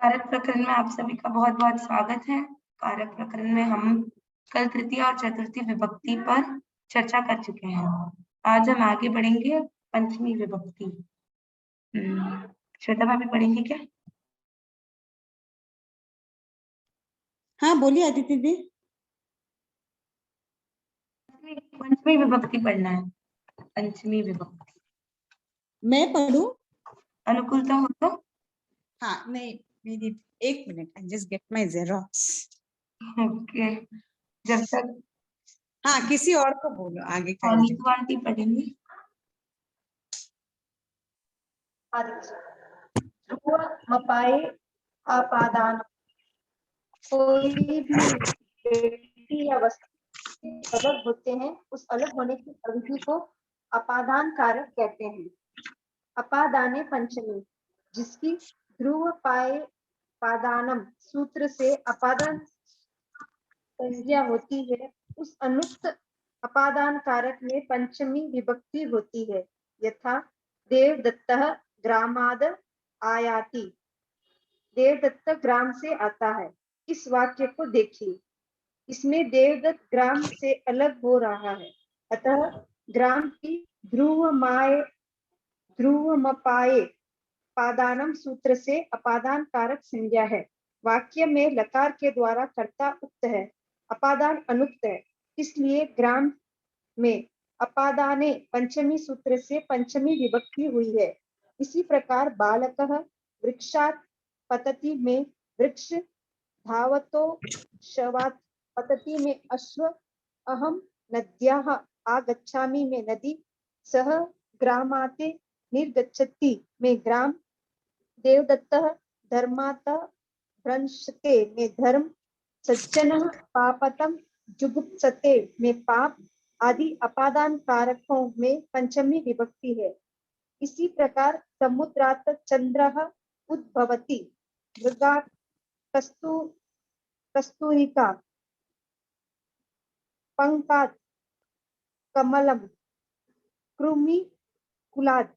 कारक प्रकरण में आप सभी का बहुत बहुत स्वागत है। कारक प्रकरण में हम कल तृतीय और चतुर्थी विभक्ति पर चर्चा कर चुके हैं। आज हम आगे बढ़ेंगे पंचमी विभक्ति। श्वेता भाभी पढ़ेंगे क्या? हाँ बोलिए आदित्य दी। पंचमी विभक्ति पढ़ना है। पंचमी विभक्ति मैं पढ़ूं? अनुकूलता हो तो? हाँ नहीं, मेरी एक minute, I just get my xerox. Okay, जब तक हाँ किसी और को बोलो आगे का। नीतू आंटी पढ़ेंगी। मपाए अपादान, कोई भी व्यक्ति या वस्तु अलग होते हैं, उस अलग होने की अवधि को अपादान कारक कहते हैं। अपादाने पंचमी, जिसकी ध्रुव पाए पादानम सूत्र से अपादान संज्ञा होती है, उस अनुक्त अपादान कारक में पंचमी विभक्ति होती है। यथा देवदत्तः ग्रामाद आयाति, देवदत्त ग्राम से आता है। इस वाक्य को देखिए, इसमें देवदत्त ग्राम से अलग हो रहा है, अतः ग्राम की ध्रुवमपाए पादानम सूत्र से अपादान कारक संज्ञा है। वाक्य में लकार के द्वारा कर्ता उक्त है, अपादान अनुक्त है, इसलिए ग्राम में अपादाने पंचमी सूत्र से पंचमी विभक्ति हुई है। इसी प्रकार बालकः वृक्षात् पतति में वृक्ष, धावतो शवात् पतति में अश्व, अहम नद्याः आगच्छामि में नदी, सह ग्रामाते निर्गच्छति में ग्राम, देवदत्तः धर्मात् भ्रंशते में धर्म, सज्जनः पापतम जुगुप्सते में पाप आदि अपादान कारकों में पंचमी विभक्ति है। इसी प्रकार समुद्रात् चंद्रः उद्भवति, मृगात् कस्तूरिका, पंकात् कमलम, कृमि कुलात्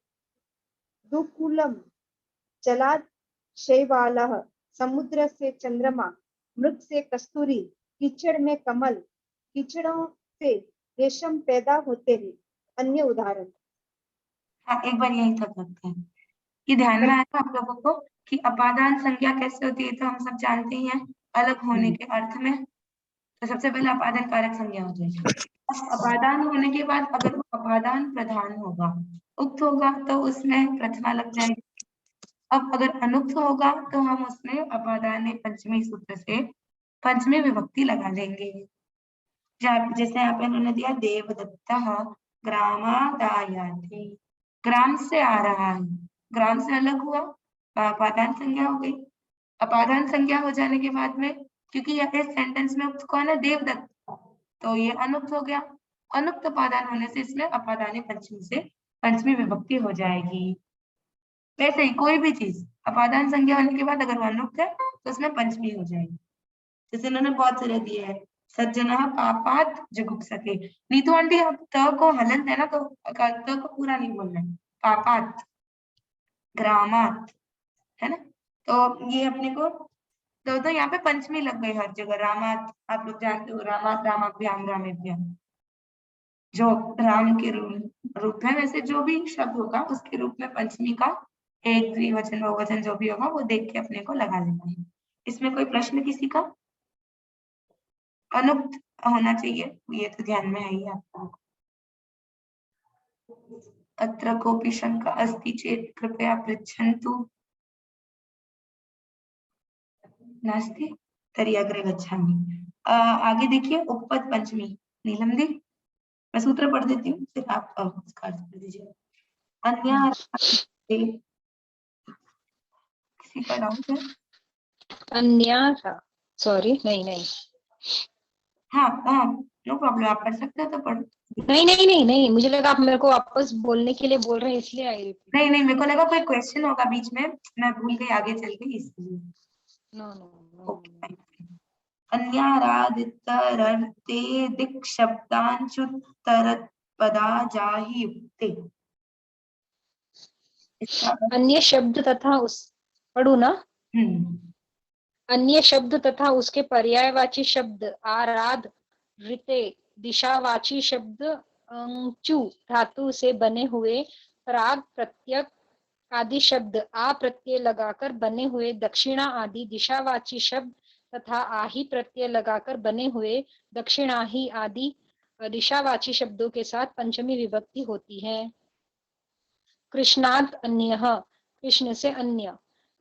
दुकूलम, जलात् शैवालः, समुद्र से चंद्रमा, मृग से कस्तूरी, कीचड़ में कमल, कीचड़ों से रेशम पैदा होते हैं। अन्य उदाहरण। हाँ, एक बार यही तक रखते हैं कि ध्यान में आएगा आप लोगों को कि अपादान संज्ञा कैसे होती है, तो हम सब जानते ही हैं, अलग होने के अर्थ में। तो सबसे पहले अपादान कारक संज्ञा हो जाएगी। अपादान होने के बाद अगर वो अपादान प्रधान होगा, उक्त होगा, तो उसमें प्रथमा लग जाएगी। अब अगर अनुक्त होगा तो हम उसमें अपादान पंचमी सूत्र से पंचमी विभक्ति लगा देंगे। जैसे यहाँ पे इन्होंने दिया देवदत्तः ग्रामादायाति, ग्राम से आ रहा है, ग्राम से अलग हुआ, अपादान संज्ञा हो गई। अपादान संज्ञा हो जाने के बाद में, क्योंकि यहाँ सेंटेंस में उक्त कौन है? देवदत्त, तो ये अनुक्त हो गया। अनुक्त अपादान होने से इसमें अपादान पंचमी से पंचमी विभक्ति हो जाएगी। वैसे ही कोई भी चीज अपादान संज्ञा होने के बाद अगर वो अनुक्त है तो उसमें पंचमी हो जाएगी। जैसे इन्होंने बहुत सारे दिए हैं, सज्जनः पापात् जुगुप्सते। नीतू आंटी आप त को हलन देना, तो त को पूरा नहीं बोलना है, पापात्, ग्रामात्, है ना। तो ये अपने को तो यहाँ पे पंचमी लग गई हर जगह। रामात्, आप लोग जानते हो, रामात् रामाभ्याम रामेभ्याम, जो राम के रूप है, वैसे जो भी शब्द होगा उसके रूप में पंचमी का एक द्विवचन बहुवचन जो भी होगा वो देख के अपने को लगा लेना है। इसमें कोई प्रश्न किसी का? अनुक्त होना चाहिए, ये तो ध्यान में है ही आपको। अत्र कोऽपि शंका अस्ति चेत् कृपया पृच्छन्तु, नास्ति तर्हि अग्रे गच्छामि। आगे देखिए उपपद पंचमी। नीलम दी, मैं सूत्र पढ़ देती हूँ, फिर आप उसका अर्थ कर दीजिए। अन्य किसी का डाउट है? अन्य, सॉरी, नहीं। हाँ, नो प्रॉब्लम, आप पढ़ सकते हो तो पढ़ो। नहीं, मुझे लगा आप मेरे को वापस बोलने के लिए बोल रहे हैं, इसलिए आई रिपीट। नहीं, मेरे को लगा कोई क्वेश्चन होगा बीच में, मैं भूल गई, आगे चल गई इसलिए। नो। अन्यारादितरर्थे दिक्शब्दांशुत्तरपदा जाहि युक्ते। अन्य शब्द तथा उस, पढ़ू ना? अन्य शब्द तथा उसके पर्यायवाची शब्द आराध, ऋते, दिशावाची शब्द चु धातु से बने हुए प्राग प्रत्यक आदि शब्द आ प्रत्यय लगाकर बने हुए दक्षिणा आदि दिशावाची शब्द तथा आही प्रत्यय लगाकर बने हुए दक्षिणाही आदि दिशावाची शब्दों के साथ पंचमी विभक्ति होती है। कृष्णात् अन्यः, कृष्ण से अन्य,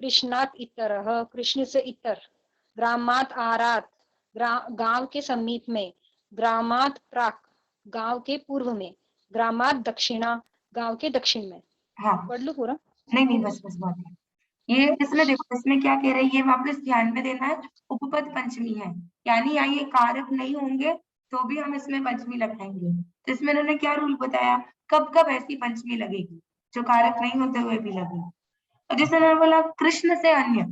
कृष्णात् इतरः, कृष्ण से इतर, ग्रामात् आरात्, गांव के समीप में, ग्रामात् प्राक, गांव के पूर्व में, ग्रामात् दक्षिणा, गांव के दक्षिण में। हाँ पढ़ लो पूरा। नहीं बस बहुत है। ये इसमें देखो, इसमें क्या कह रहे हैं, ये वापस ध्यान में देना है, उपपद पंचमी है, यानी यहाँ ये कारक नहीं होंगे तो भी हम इसमें पंचमी लगाएंगे। तो इसमें इन्होंने क्या रूल बताया, कब कब ऐसी पंचमी लगेगी जो कारक नहीं होते हुए भी लगेगी। और जैसे मैंने बोला कृष्ण से अन्य,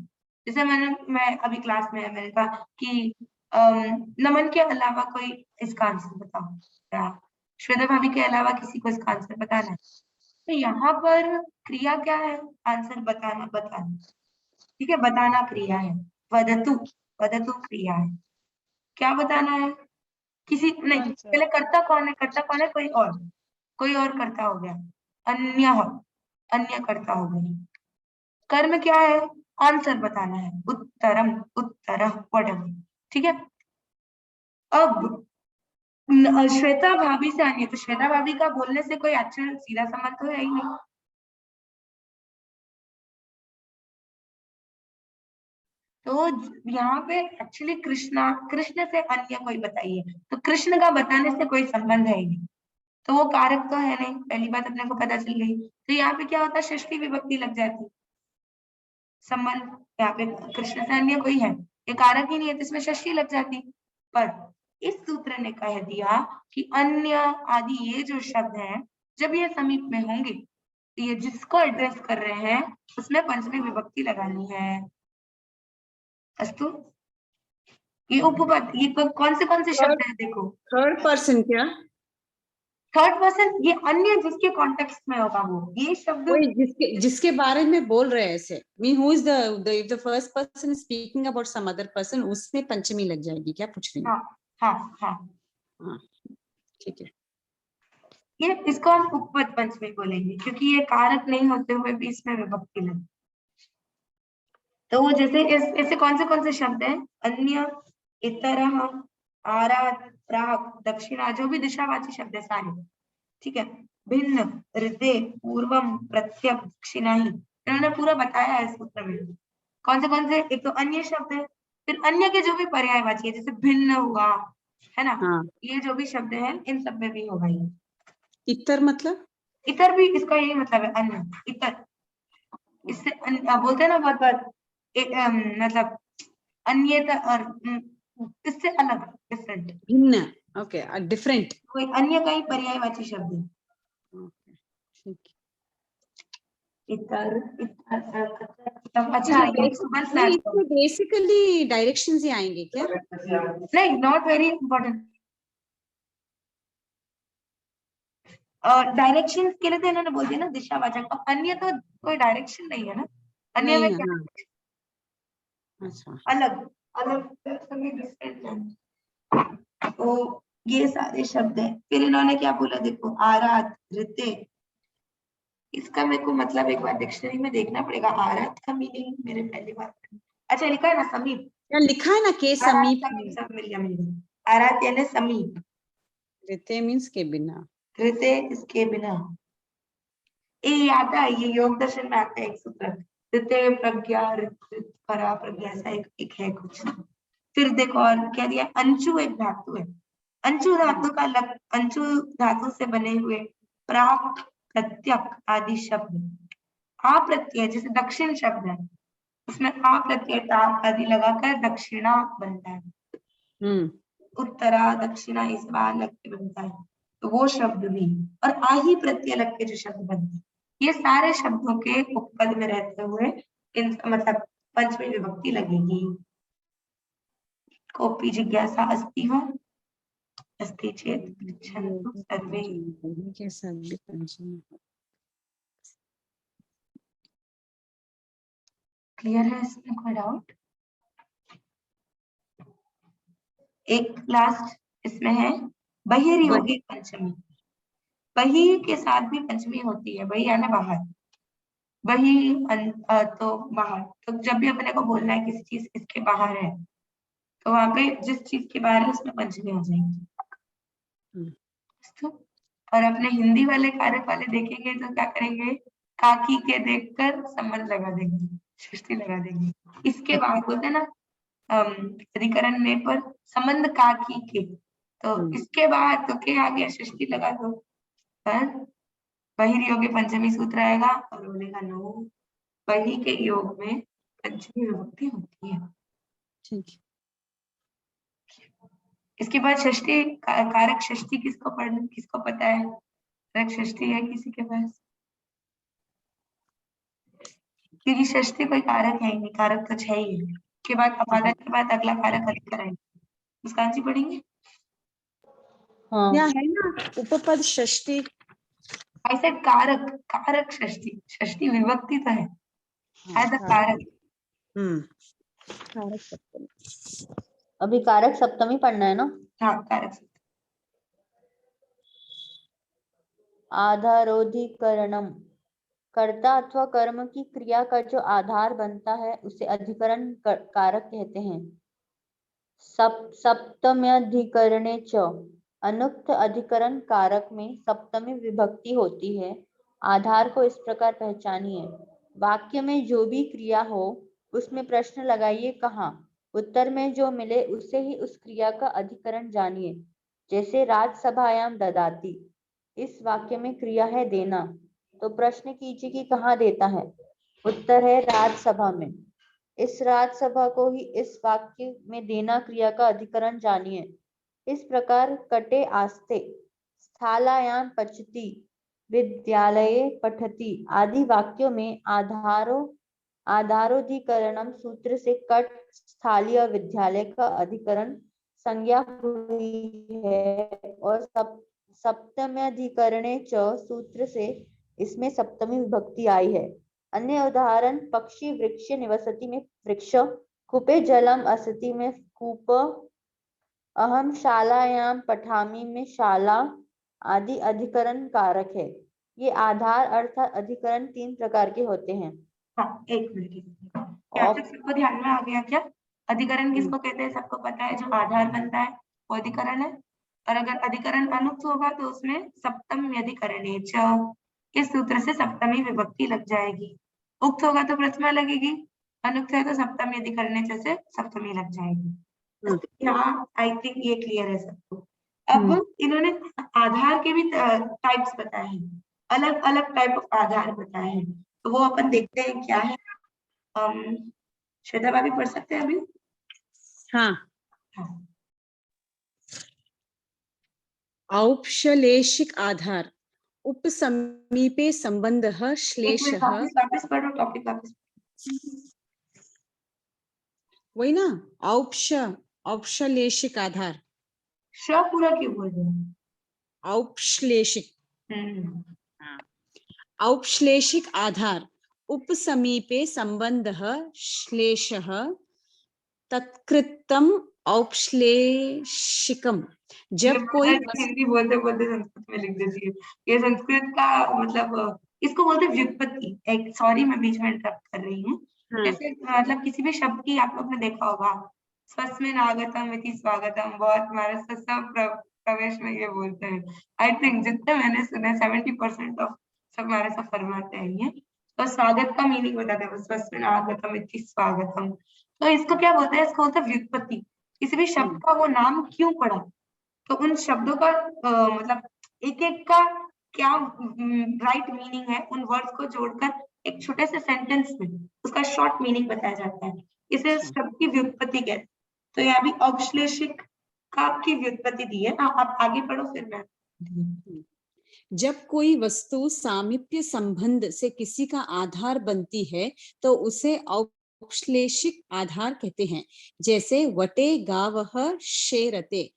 जैसे मैं अभी क्लास में मैंने कहा कि नमन के अलावा कोई इसका आंसर बताओ, क्या श्वेता भाभी के अलावा किसी को इसका आंसर बताना है। तो यहाँ पर क्रिया क्या है, आंसर बताना, ठीक है, बताना क्रिया है। वदतु, वदतु क्रिया है, क्या बताना है, किसी नहीं, पहले कर्ता कौन है, कर्ता कौन है, कोई और कर्ता हो गया, अन्य, अन्य कर्ता हो गया। कर्म क्या है, आंसर बताना है, उत्तरम, उत्तरः, व्हाटएवर, ठीक है। अब श्वेता भाभी से आनी है, तो श्वेता भाभी का बोलने से कोई एक्चुअल सीधा संबंध तो है ही नहीं। तो यहाँ पे एक्चुअली कृष्ण से अन्य कोई बताइए, तो कृष्ण का बताने से कोई संबंध है ही नहीं, तो वो कारक तो है नहीं, पहली बात अपने को पता चल गई। तो यहाँ पे क्या होता है, षष्ठी विभक्ति लग जाती, संबंध यहाँ पे कृष्ण से अन्य कोई है, ये कारक ही नहीं है तो इसमें षष्ठी लग जाती। पर इस सूत्र ने कह दिया कि अन्य आदि ये जो शब्द हैं, जब ये समीप में होंगे तो ये जिसको एड्रेस कर रहे हैं उसमें पंचमी विभक्ति लगानी है। अस्तु, ये उपपद, ये कौन से शब्द है, देखो थर्ड पर्सन क्या? थर्ड पर्सन, ये अन्य जिसके कॉन्टेक्स्ट में होगा वो, ये शब्द कोई जिसके बारे में बोल रहे हैं ऐसे, mean who is the first person speaking about some other person, उसमें पंचमी लग जाएगी क्या, पूछ रही हूँ? हाँ, हाँ, ठीक है। ये इसको हम उपपद पंचमी बोलेंगे क्योंकि ये कारक नहीं होते हुए भी इसमें विभक्ति लगी। तो वो जैसे ऐसे कौन से शब्द हैं, अन्य, इतरः, आराध, प्राक, दक्षिणा, जो भी दिशावाची शब्द है सारे, ठीक है, भिन्न, हृदय, पूर्वम, प्रत्यक, दक्षिणाही, इन्होंने पूरा बताया है सूत्र में कौन से, एक तो अन्य शब्द है, फिर अन्य के जो भी पर्यायवाची है, जैसे भिन्न हुआ, है ना, हाँ, ये जो भी शब्द है इन सब में भी होगा ये। इतर मतलब? इतर भी इसका यही मतलब है, अन्य, इतर, इससे बोलते हैं ना बहुत बार, मतलब अन्य और इससे अलग, डिफरेंट, भिन्न, ओके, डिफरेंट, कोई अन्य का ही पर्यायवाची शब्द है। ठीक। इतर, अच्छा, ये सुबह से इसमें बेसिकली डायरेक्शंस ही आएंगे क्या? नहीं, नॉट वेरी इम्पोर्टेंट। डायरेक्शन के लिए तो इन्होंने बोल दिया ना दिशावाचक, अब अन्य तो कोई डायरेक्शन नहीं है ना, अन्य में नहीं है, क्या, हाँ, अच्छा, अलग अलग डिफरेंट। तो ये सारे शब्द हैं, फिर इन्होंने क्या बोला, देखो आराध, हृदय, इसका मेरे को मतलब एक बार डिक्शनरी में देखना पड़ेगा, आराध का मीनिंग मेरे पहली बार, अच्छा लिखा है ना समीप, क्या लिखा है ना, के आराध समीप, समीप, सब मिल गया, आराध यानी समीप, रहते मीन्स के बिना, हृदय इसके बिना, ये आता है, ये योग दर्शन में आता है एक सूत्र, हृदय प्रज्ञा, परा प्रज्ञा, ऐसा एक है कुछ। फिर देखो और क्या दिया, अंशु एक धातु है, अंशु धातु का अंशु धातु से बने हुए प्राक, प्रत्यक आदि शब्द, आ प्रत्यय जैसे दक्षिण शब्द है, उसमें आ प्रत्यय टाक आदि लगाकर दक्षिणा बनता है, उत्तरा, दक्षिणा, इस बार लग के बनता है, तो वो शब्द भी, और आही प्रत्यय लग के जो शब्द बनते हैं, ये सारे शब्दों के उपपद में रहते हुए इन मतलब पंचमी विभक्ति लगेगी। कोपी जिज्ञासा अस्ति हो, अस्ति चेत पृच्छन्तु सर्वे। के साथ भी पंचमी। क्लियर है, इसमें कोई डाउट? एक लास्ट इसमें है बहिर्योगी पंचमी। बहि के साथ भी पंचमी होती है, बहि यानी बाहर, बहि तो बाहर। तो जब भी अपने को बोलना है किसी चीज इसके बाहर है, तो वहां पे जिस चीज के बाहर है उसमें पंचमी हो जाएगी। तो और अपने हिंदी वाले कारक वाले देखेंगे तो क्या करेंगे, काकी के देखकर संबंध लगा देंगे, सृष्टि लगा देंगे। इसके बाहर बोलते हैं ना अधिकरण में पर संबंध काकी के, तो इसके बाहर तो के आगे सृष्टि लगा दो, पर बहिर्योगी पंचमी सूत्र आएगा और बोलेगा नो, बहि के योग में पंचमी विभक्ति होती है। ठीक है। इसके बाद षष्ठी कारक षष्ठी किसको पता है? कारक षष्ठी है किसी के पास? क्योंकि षष्ठी कोई कारक है नहीं, कारक तो है ही। के बाद अपादन के बाद अगला कारक अधिकरण, मुस्कान जी पढ़ेंगे? हाँ है ना, उपपद षष्ठी। I said कारक, कारक षष्ठी, षष्ठी विभक्ति तो है, एज अ कारक। कारक सप्तमी। अभी कारक सप्तमी पढ़ना है ना? हाँ कारक सप्तमी। आधारोधिकरणम, कर्ता अथवा कर्म की क्रिया का जो आधार बनता है उसे अधिकरण कारक कहते हैं। सप्तम्यधिकरणे च, अनुक्त अधिकरण कारक में सप्तमी विभक्ति होती है। आधार को इस प्रकार पहचानिए, वाक्य में जो भी क्रिया हो उसमें प्रश्न लगाइए कहाँ, उत्तर में जो मिले उससे ही उस क्रिया का अधिकरण जानिए। जैसे राजसभायाम ददाति, इस वाक्य में क्रिया है देना, तो प्रश्न कीजिए कि कहाँ देता है, उत्तर है राजसभा में। इस राजसभा को ही इस वाक्य में देना क्रिया का अधिकरण जानिए। इस प्रकार कटे आस्ते, स्थालायाम पचति, विद्यालये पठति आदि वाक्यों में आधारोधिकरणम सूत्र से कट, स्थालीय और विद्यालय का अधिकरण संज्ञा हुई है, और सप्तम्यधिकरणे च सूत्र से इसमें सप्तमी विभक्ति आई है। अन्य उदाहरण, पक्षी वृक्ष निवसति में वृक्ष, कूपे जलम असति में कूप, अहम शालायाम पठामि में शाला आदि अधिकरण कारक है। ये आधार अर्थात अधिकरण 3 प्रकार के होते हैं। हाँ एक मिनट, क्या तक सबको ध्यान में आ गया क्या? अधिकरण किसको कहते हैं सबको पता है, जो आधार बनता है वो अधिकरण है। और अगर अधिकरण अनुक्त होगा तो उसमें सप्तम्यधिकरणे च, इस सूत्र से सप्तमी विभक्ति लग जाएगी। उक्त होगा तो प्रथमा लगेगी, अनुक्त है तो सप्तम्यधिकरणे च से सप्तमी लग जाएगी। यहाँ आई थिंक ये क्लियर है सबको। अब इन्होंने आधार के भी टाइप्स बताए हैं, अलग अलग टाइप ऑफ आधार बताए हैं, तो वो अपन देखते हैं क्या है। श्वेता भाभी पढ़ सकते हैं अभी? हाँ। औपश्लेषिक आधार, उपसमीपे संबंधः श्लेषः। वापस पढ़ो टॉपिक वापस। वही ना, औपश्लेषिक आधार। श पूरा क्यों बोल रहे हैं? औपश्लेषिक। औपश्लेषिक आधार, उपसमीपे संबंधः श्लेषः, तत्कृतम् औपश्लेषिकम्। जब कोई हिंदी बोलते बोलते संस्कृत में लिख देती है, ये संस्कृत का मतलब इसको बोलते व्युत्पत्ति। एक सॉरी मैं बीच में इंटरप्ट कर रही हूँ। जैसे मतलब किसी भी शब्द की आप लोग ने देखा होगा, स्वस्मिन् आगतम इति स्वागतम, बहुत हमारे सब प्रवेश में ये बोलते हैं। आई थिंक जितने मैंने सुने 70% ऑफ सब हमारे सब फरमाते हैं ये। तो स्वागत का मीनिंग बताते हैं, स्वस्मिन् आगतम इति स्वागतम। तो इसको क्या बोलते हैं? इसको बोलते हैं व्युत्पत्ति। किसी भी शब्द का वो नाम क्यों पड़ा, तो उन शब्दों का मतलब एक एक का क्या राइट मीनिंग है, उन वर्ड्स को जोड़कर एक छोटे से सेंटेंस में उसका शॉर्ट मीनिंग बताया जाता है। इसे शब्द की व्युत्पत्ति कहते हैं। तो यहाँ भी औपश्लेषिक का की व्युत्पत्ति दी है। आप आगे पढ़ो फिर मैं। जब कोई वस्तु सामीप्य संबंध से किसी का आधार बनती है तो उसे औपश्लेषिक आधार कहते हैं। जैसे वटे गावः शेरते,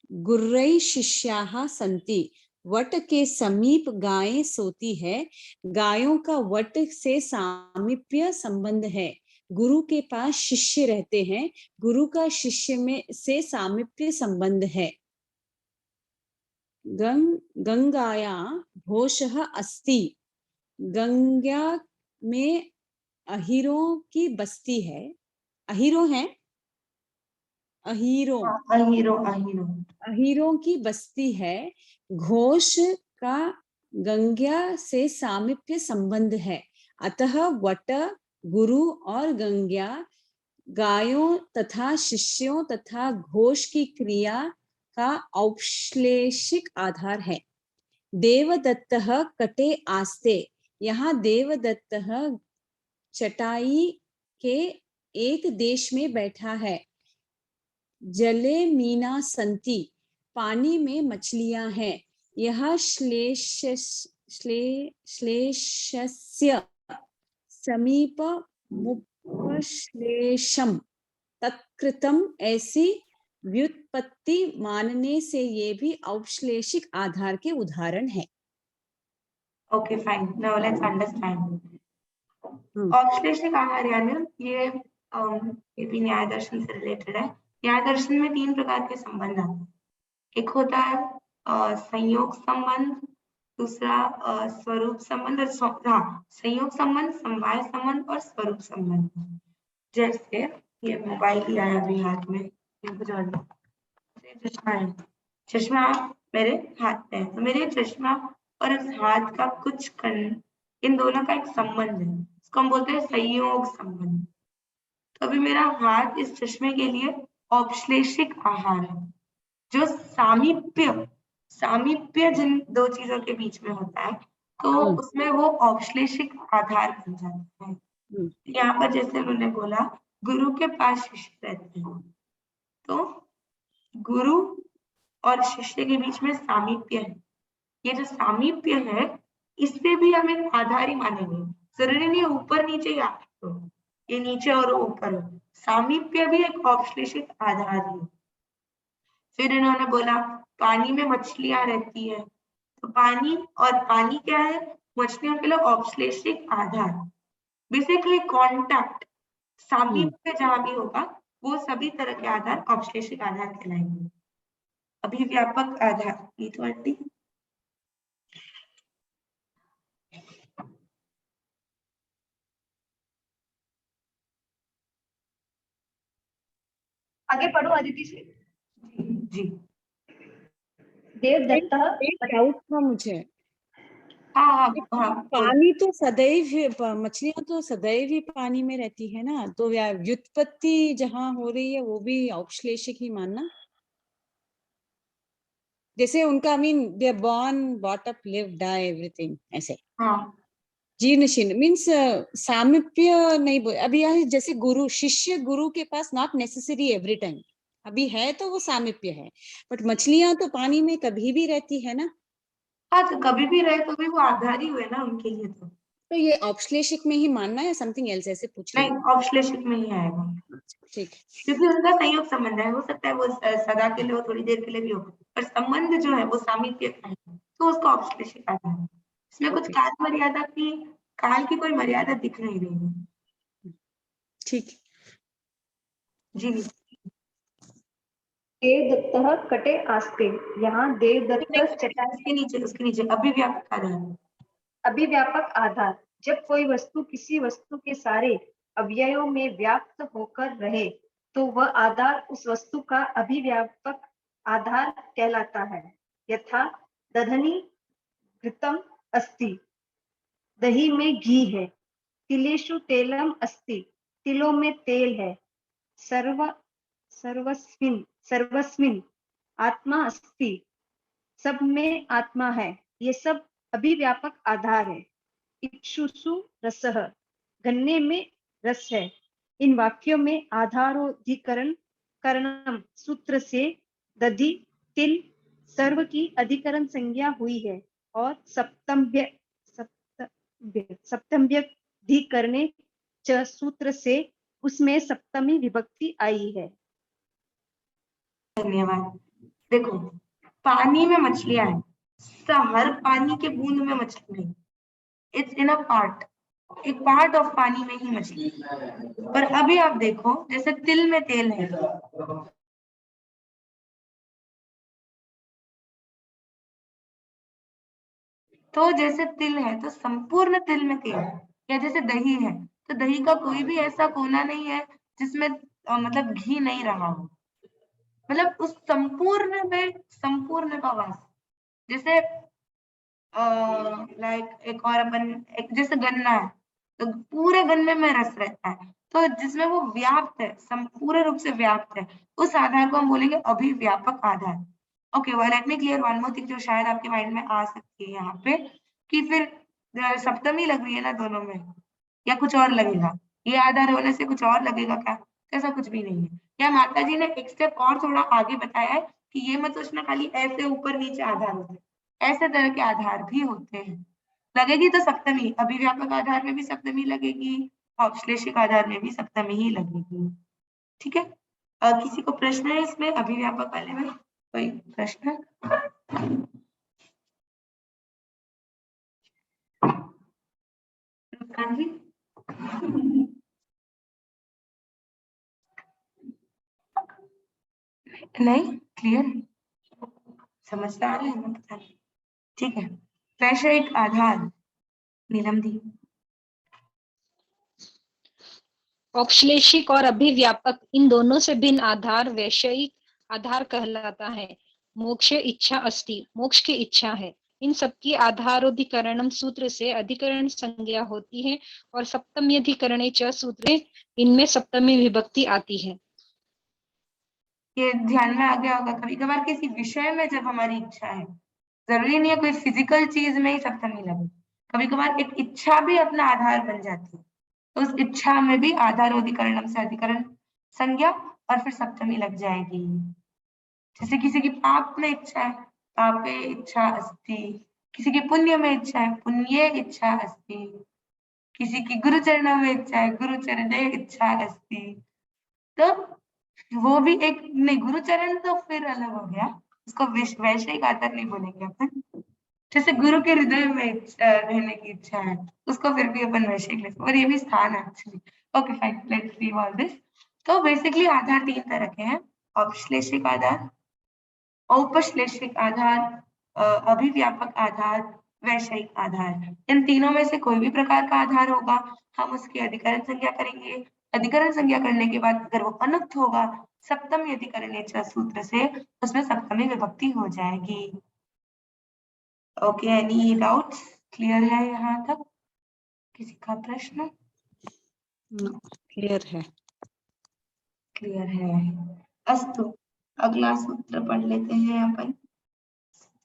गुर्रै शिष्याः सन्ति, वट के समीप गायें सोती है, गायों का वट से सामीप्य संबंध है। गुरु के पास शिष्य रहते हैं, गुरु का शिष्य में से सामीप्य संबंध है। गंगाया घोषः अस्ति, गंगा में अहीरों की बस्ती है। अहीरों है, अहीरों अहीरो अहीरो अहीरों की बस्ती है। घोष का गंगा से सामीप्य संबंध है, अतः वट, गुरु और गंगा गायों तथा शिष्यों तथा घोष की क्रिया का औपश्लेषिक आधार है। देवदत्तः कटे आस्ते, यहाँ देवदत्तः चटाई के एक देश में बैठा है। जले मीना संति, पानी में मछलियां हैं। यह श्लेषस्य समीप मुपश्लेषम तत्कृतम, ऐसी व्युत्पत्ति मानने से ये भी औपश्लेषिक आधार के उदाहरण है। Okay fine, now let's understand. औपश्लेषिक आहार यानी ये भी न्याय दर्शन से रिलेटेड है। न्याय दर्शन में 3 प्रकार के संबंध आते हैं। एक होता है संयोग संबंध, दूसरा स्वरूप संबंध, संयोग संबंध, समवाय संबंध और स्वरूप संबंध। जैसे ये मोबाइल लिया है अभी हाथ में, चश्मा है, चश्मा मेरे हाथ में है, तो मेरे चश्मा और इस हाथ का कुछ कण, इन दोनों का एक संबंध है, इसको हम बोलते हैं संयोग संबंध। तो अभी मेरा हाथ इस चश्मे के लिए औपश्लेषिक आहार है। जो सामीप्य जिन दो चीजों के बीच में होता है, तो उसमें वो औपश्लेषिक आधार बन जाता है। यहाँ पर जैसे उन्होंने बोला गुरु के पास शिष्य रहते हैं, तो गुरु और शिष्य के बीच में सामीप्य है। ये जो सामीप्य है, इससे भी हम एक आधार ही मानेंगे, जरूरी नहीं ऊपर नीचे या तो ये नीचे और ऊपर हो, सामीप्य भी एक औपश्लेषिक आधार है। फिर इन्होंने बोला पानी में मछलियां रहती है, तो पानी क्या है, मछलियों के लिए औपश्लेषिक आधार। बेसिकली कॉन्टैक्ट, सामीप्य जहां भी होगा वो सभी तरह के आधार औपश्लेषिक आधार कहलाएंगे। अभिव्यापक आधार, नीतू आंटी आगे पढ़ो अदिति से। जी देवदत्त डाउट था मुझे। हाँ, पानी तो सदैव, मछलियां तो सदैव ही पानी में रहती है ना, तो व्युत्पत्ति जहां हो रही है वो भी औपश्लेषिक ही मानना। जैसे उनका they are born, bought up, live, die, everything ऐसे। हाँ, जीर्ण शीर्ण मीन्स सामीप्य नहीं बोल। अभी यहाँ जैसे गुरु शिष्य गुरु के पास नॉट नेसेसरी एवरी टाइम, अभी है तो वो सामीप्य है, बट मछलियां तो पानी में कभी भी रहती है ना। हाँ, तो कभी भी रहे तो भी वो आधार ही हुए ना उनके लिए। तो ये औपश्लेषिक में ही मानना है, समथिंग एल्स, ऐसे पूछ रही नहीं, औपश्लेषिक में ही आएगा। ठीक, क्योंकि उनका संयोग संबंध है, हो सकता है वो सदा के लिए हो, थोड़ी देर के लिए भी हो, पर संबंध जो है वो सामीप्य का है, तो उसका औपश्लेषिक आधार है। इसमें कुछ काल मर्यादा की, काल की कोई मर्यादा दिख नहीं रही है। ठीक जी देवदत्त कटे आस्ते, यहाँ देवदत्त चटाई, उसके नीचे अभिव्यापक आधार। अभिव्यापक आधार, जब कोई वस्तु किसी वस्तु के सारे अवयवों में व्याप्त होकर रहे तो वह आधार उस वस्तु का अभिव्यापक आधार कहलाता है। यथा दधनी घृतम अस्ति, दही में घी है। तिलेषु तेलम अस्ति, तिलों में तेल है। सर्वस्मिन् आत्मा अस्ति, सब में आत्मा है। ये सब अभिव्यापक आधार है। इक्षुषु रसः, गन्ने में रस है। इन वाक्यों में आधारोधिकरण करणम सूत्र से दधि, तिल, सर्व की अधिकरण संज्ञा हुई है और सप्तम्यधिकरणे च सूत्र से उसमें सप्तमी विभक्ति आई है। धन्यवाद। देखो, पानी में मछलियां हैं, हर पानी के बूंद में मछली नहीं, इट्स इन अ पार्ट। एक पार्ट ऑफ पानी में ही मछली। पर अभी आप देखो जैसे तिल में तेल है, तो जैसे तिल है तो संपूर्ण तिल में तेल है, या जैसे दही है तो दही का कोई भी ऐसा कोना नहीं है जिसमें मतलब घी नहीं रहा हो, मतलब उस संपूर्ण में संपूर्ण का वास। जैसे लाइक एक और अपन एक जैसे गन्ना है तो पूरे गन्ने में रस रहता है, तो जिसमें वो व्याप्त है, पूर्ण रूप से व्याप्त है, उस आधार को हम बोलेंगे अभिव्यापक आधार। Okay, well let me clear one more thing जो शायद आपके माइंड में आ सकती है यहाँ पे, कि फिर सप्तमी लग रही है ना दोनों में, या कुछ और लगेगा, ये आधार होने से कुछ और लगेगा क्या? ऐसा कुछ भी नहीं है। या माता जी ने एक स्टेप और थोड़ा आगे बताया है कि ये मत सोचना खाली ऐसे ऊपर नीचे आधार होते हैं, ऐसे तरह के आधार भी होते हैं। लगेगी तो सप्तमी, अभिव्यापक आधार में भी सप्तमी लगेगी, औपश्लेषिक आधार में भी सप्तमी ही लगेगी। ठीक है, किसी को प्रश्न है इसमें अभिव्यापक वाले में? कोई प्रश्न? मुस्कान जी? नहीं, क्लियर, समझदार है ना, पता नहीं। ठीक है, वैषयिक आधार, नीलम दी। औपश्लेषिक और अभिव्यापक इन दोनों से भिन्न आधार वैषयिक आधार कहलाता है। मोक्ष इच्छा अस्ति, मोक्ष की इच्छा है। इन सबकी आधारोधिकरणम सूत्र से अधिकरण संज्ञा होती है और सप्तमी अधिकरणे च सूत्र इनमें सप्तमी विभक्ति आती है। ये ध्यान में आ गया होगा, कभी कभार किसी विषय में जब हमारी इच्छा है, जरूरी नहीं है कोई फिजिकल चीज में ही सप्तमी लगे, कभी कभार एक इच्छा भी अपना आधार बन जाती है, तो उस इच्छा में भी आधारोधिकरणम से अधिकरण संज्ञा और फिर सप्तमी लग जाएगी। जैसे किसी की पाप में इच्छा है, पापे इच्छा अस्ति, किसी की पुण्य में इच्छा है, पुण्ये इच्छा अस्ति, किसी की गुरु चरणों में इच्छा है, गुरु चरणे इच्छा अस्ति। तो वो भी एक नहीं, गुरु चरण तो फिर अलग हो गया, उसको वैषयिक आधार नहीं बोलेंगे अपन। जैसे गुरु के हृदय में रहने की इच्छा है, उसको फिर भी अपन वैषयिक लेते, और ये भी स्थान है actually. Okay fine, let's leave all this. तो बेसिकली आधार तीन तरह के हैं, औपश्लेषिक आधार, औपश्लेषिक आधार, अभिव्यापक आधार, वैषयिक आधार। इन तीनों में से कोई भी प्रकार का आधार होगा, हम उसकी अधिकरण संज्ञा करेंगे। अधिकरण संज्ञा करने के बाद अगर वो अनुक्त होगा, सप्तमी अधिकरण सूत्र से उसमें सप्तमी विभक्ति हो जाएगी। Okay, any doubts? क्लियर है यहाँ तक? किसी का प्रश्न? क्लियर है। क्लियर है, अस्तु। अगला सूत्र पढ़ लेते हैं अपन,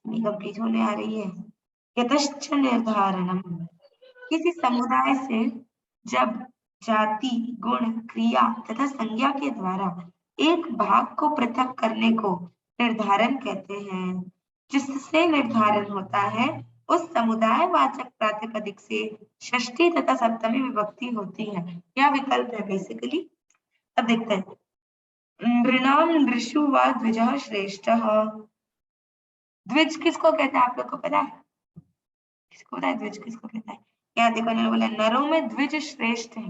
कंप्लीट होने आ रही है। यतश्च निर्धारणम, किसी समुदाय से जब जाति, गुण, क्रिया तथा संज्ञा के द्वारा एक भाग को पृथक करने को निर्धारण कहते हैं। जिससे निर्धारण होता है उस समुदाय वाचक प्रातिपदिक से षष्ठी तथा सप्तमी विभक्ति होती है। यह विकल्प है बेसिकली। अब देखते हैं, नृणाम नृषु व द्विजः श्रेष्ठः। द्विज किसको कहते हैं, आप लोग को पता है? किसको पता है द्विज किसको कहता है? क्या देखो, इन्होंने बोला नरों में द्विज श्रेष्ठ है।